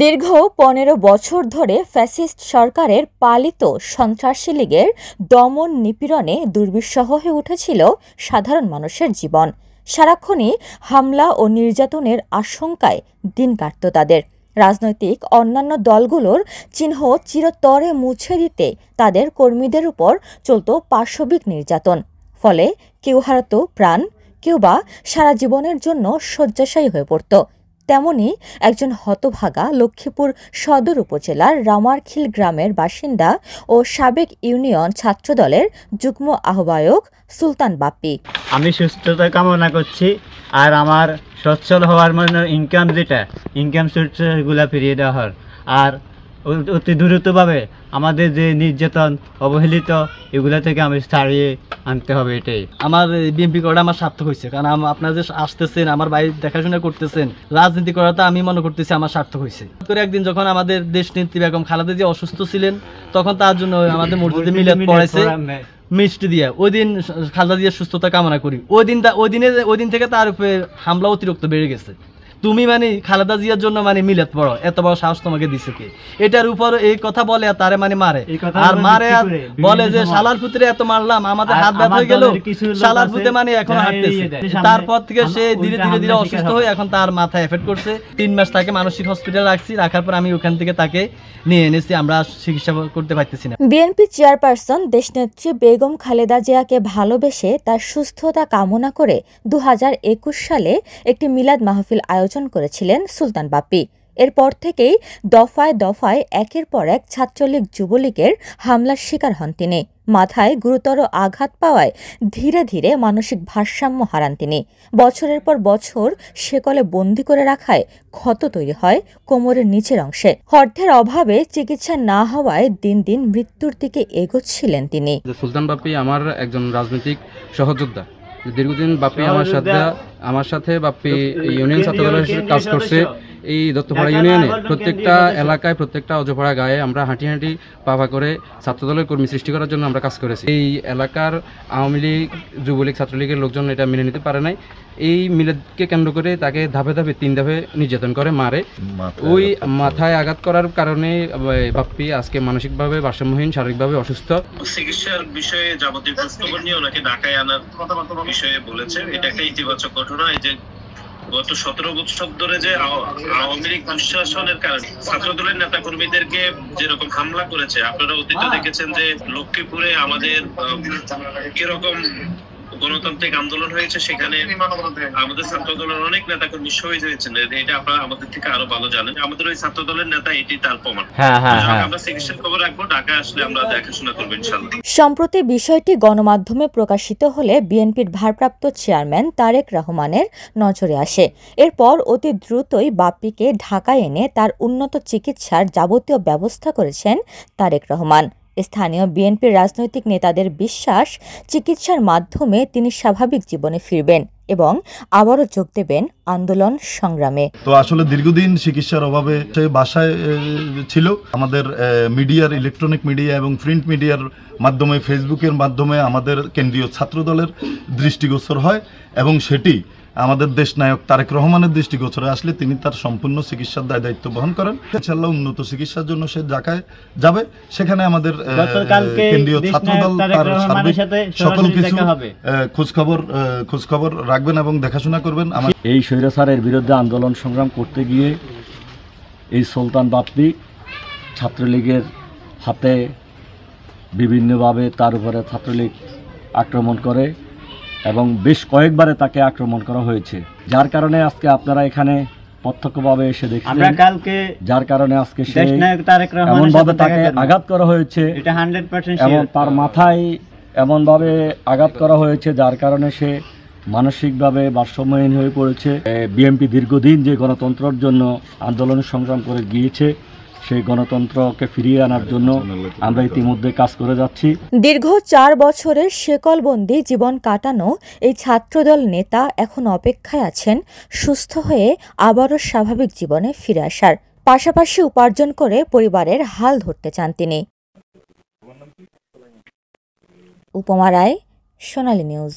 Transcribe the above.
দীর্ঘ ১৫ বছর ধরে ফ্যাসিস্ট সরকারের পালিত সন্ত্রাসী লীগের দমন নিপীড়নে দুর্বিষহ হয়ে উঠেছিল সাধারণ মানুষের জীবন। সারাক্ষণই হামলা ও নির্যাতনের আশঙ্কায় দিন কাটত তাদের। রাজনৈতিক অন্যান্য দলগুলোর চিহ্ন চিরতরে মুছে দিতে তাদের কর্মীদের উপর চলত পাশবিক নির্যাতন। ফলে কেউ হারাত প্রাণ, কেউ বা সারা জীবনের জন্য শয্যাশায়ী হয়ে পড়ত। তেমনি একজন হতভাগা লক্ষ্মীপুর সদর উপজেলার রামারখিল গ্রামের বাসিন্দা ও সাবেক ইউনিয়ন ছাত্রদলের যুগ্ম আহ্বায়ক সুলতান বাপ্পি। আমি সুস্থতা কামনা করছি, আর আমার সচ্ছল হওয়ার মানে ইনকাম সোর্সগুলো ফিরিয়ে দেওয়া হয়, আর অতি দ্রুতভাবে আমাদের যে নির্যাতন অবহেলিত এগুলা থেকে আমি ছাড়িয়ে আনতে হবে। এটাই আমার বিএনপি করাটা আমার সার্থক হয়েছে, কারণ আপনারা যে আসতেছেন আমার বাড়ি দেখাশোনা করতেছেন, রাজনীতি করাটা আমি মনে করতেছি আমার সার্থক হয়েছে। করে একদিন যখন আমাদের দেশ নেত্রী বেগম খালেদা জিয়া অসুস্থ ছিলেন, তখন তার জন্য আমাদের মসজিদে মিলাদ পড়াইছে মিষ্টি দিয়ে। ওই দিন খালেদা জিয়ার সুস্থতা কামনা করি। ওই দিন থেকে তার উপরে হামলা অতিরিক্ত বেড়ে গেছে। তুমি মানে খালেদা জিয়ার জন্য মানে মিলাদ পড়ো, এত বড় সাহস তোমাকে দিছে কে? এটার উপর এই কথা বলে আর তারে মানে মারে, আর মারে আর বলে যে শালার পুত্রে এত মারলাম, আমাদের হাত ব্যথা হয়ে গেল, শালার পুত্রে মানে এখন হাঁটতেছে। তারপর থেকে সে ধীরে ধীরে অসুস্থ হয়ে এখন তার মাথায় এফেক্ট করছে। 3 মাস তাকে মানসিক হসপিটালে রাখার পর আমি ওখান থেকে তাকে নিয়ে এনেছি, আমরা চিকিৎসা করতে পারতেছি না। বিএনপি চেয়ারপারসন দেশনেত্রী বেগম খালেদা জিয়াকে ভালোবেসে তার সুস্থতা কামনা করে 2021 সালে একটি মিলাদ মাহফিল আয়োজন করেছিলেন সুলতান বাপ্পি। এরপর থেকেই দফায় দফায় একের পর এক ছাত্রলীগ যুবলীগের হামলার শিকার হন তিনি। মাথায় গুরুতর আঘাত পাওয়ায় ধীরে ধীরে মানসিক ভারসাম্য হারান তিনি। বছরের পর বছর শেকলে বন্দী করে রাখায় ক্ষত তৈরি হয় কোমরের নিচের অংশে। অর্থের অভাবে চিকিৎসা না হওয়ায় দিন দিন মৃত্যুর দিকে এগোচ্ছিলেন তিনি। সুলতান বাপ্পি আমার একজন রাজনৈতিক সহযোদ্ধা। দীর্ঘদিন বাপ্পি আমার সাথে বাপ্পি ইউনিয়ন ছাত্রদলের কাজ করছে। এই দত্তপাড়া ইউনিয়নে প্রত্যেকটা এলাকায়, প্রত্যেকটা অজপাড়া গায়ে আমরা হাঁটি পাপা করে ছাত্রদলের কর্মী সৃষ্টি করার জন্য আমরা কাজ করেছি। এই এলাকার আওয়ামী লীগ, যুবলীগ, ছাত্রলীগের লোকজন এটা মেনে নিতে পারে নাই। এই মিলাদকে কেন্দ্র করে তাকে ধাপে 3 ধাপে নির্যাতন করে মারে। ওই মাথায় আঘাত করার কারণে বাপ্পি আজকে মানসিকভাবে ভারসাম্যহীন, শারীরিকভাবে অসুস্থ। চিকিৎসার বিষয়ে যাবতীয় খোঁজখবর নিয়ে ওনাকে ঢাকায় আনার বিষয়ে বলেছে। এটা একটা ইতিবাচক ঘটনা। এই যে গত 17 বছর ধরে যে আওয়ামী লীগ দুঃশাসনের কারণে ছাত্রদলের নেতা কর্মীদেরকে যেরকম হামলা করেছে, আপনারা অতীতে দেখেছেন যে লক্ষ্মীপুরে আমাদের কিরকম গণতান্ত্রিক আন্দোলন হয়েছে, সেখানে আমাদের ছাত্র দলের অনেক নেতা কর্মী শহীদ হয়েছেন। এটা আপনারা আমাদের থেকে আরো ভালো জানেন। আমাদের ওই ছাত্র দলের নেতা, এটি তার প্রমাণ। আমরা চিকিৎসার খবর রাখবো, ঢাকা আসলে আমরা দেখাশোনা করবো ইনশাআল্লাহ। সম্প্রতি বিষয়টি গণমাধ্যমে প্রকাশিত হলে বিএনপির ভারপ্রাপ্ত চেয়ারম্যান তারেক রহমানের নজরে আসে। এরপর অতি দ্রুতই বাপ্পিকে ঢাকায় এনে তার উন্নত চিকিৎসার যাবতীয় ব্যবস্থা করেছেন তারেক রহমান। স্থানীয় বিএনপির রাজনৈতিক নেতাদের বিশ্বাস, চিকিৎসার মাধ্যমে তিনি স্বাভাবিক জীবনে ফিরবেন এবং আবারও যোগ দেবেন আন্দোলন সংগ্রামে। তো আসলে দীর্ঘদিন চিকিৎসার অভাবে সে বাসায় ছিল। আমাদের মিডিয়ার, ইলেকট্রনিক মিডিয়া এবং প্রিন্ট মিডিয়ার মাধ্যমে, ফেসবুকের মাধ্যমে আমাদের কেন্দ্রীয় ছাত্রদলের দৃষ্টিগোচর হয় এবং সেটি আমাদের দেশ নায়ক তারেক রহমানের দৃষ্টিগোচরে আসলে তিনি তার সম্পূর্ণ চিকিৎসার দায়িত্ব বহন করেন। ইনশাআল্লাহ উন্নত চিকিৎসার জন্য সে ঢাকায় যাবে। সেখানে আমাদের কেন্দ্রীয় ছাত্রদল তার সার্বিক সকল কিছু খোঁজখবর রাখবেন এবং দেখাশোনা করবেন। এই স্বৈরাচারের বিরুদ্ধে আন্দোলন সংগ্রাম করতে গিয়ে এই সুলতান বাপ্পি ছাত্রলীগের হাতে বিভিন্নভাবে তার উপরে ছাত্রলীগ আক্রমণ করে এবং বেশ কয়েকবারে তাকে আক্রমণ করা হয়েছে, যার কারণে আজকে আপনারা এখানে প্রত্যক্ষভাবে এসে দেখছেন, যার কারণে আজকে এমনভাবে তাকে আঘাত করা হয়েছে এবং তার মাথায় এমনভাবে আঘাত করা হয়েছে যার কারণে সে মানসিকভাবে ভারসাম্যহীন হয়ে পড়েছে। বিএনপি দীর্ঘদিন যে গণতন্ত্রের জন্য আন্দোলন সংগ্রাম করে গিয়েছে, সেই গণতন্ত্রকে ফিরিয়ে আনার জন্য আমরা ইতিমধ্যে কাজ করে যাচ্ছি। দীর্ঘ 4 বছরের শেকলবন্দি জীবন কাটানো এই ছাত্রদল নেতা এখন অপেক্ষায় আছেন সুস্থ হয়ে আবারও স্বাভাবিক জীবনে ফিরে আসার। পাশাপাশি উপার্জন করে পরিবারের হাল ধরতে চান তিনি। উপমা রায়, সোনালী নিউজ।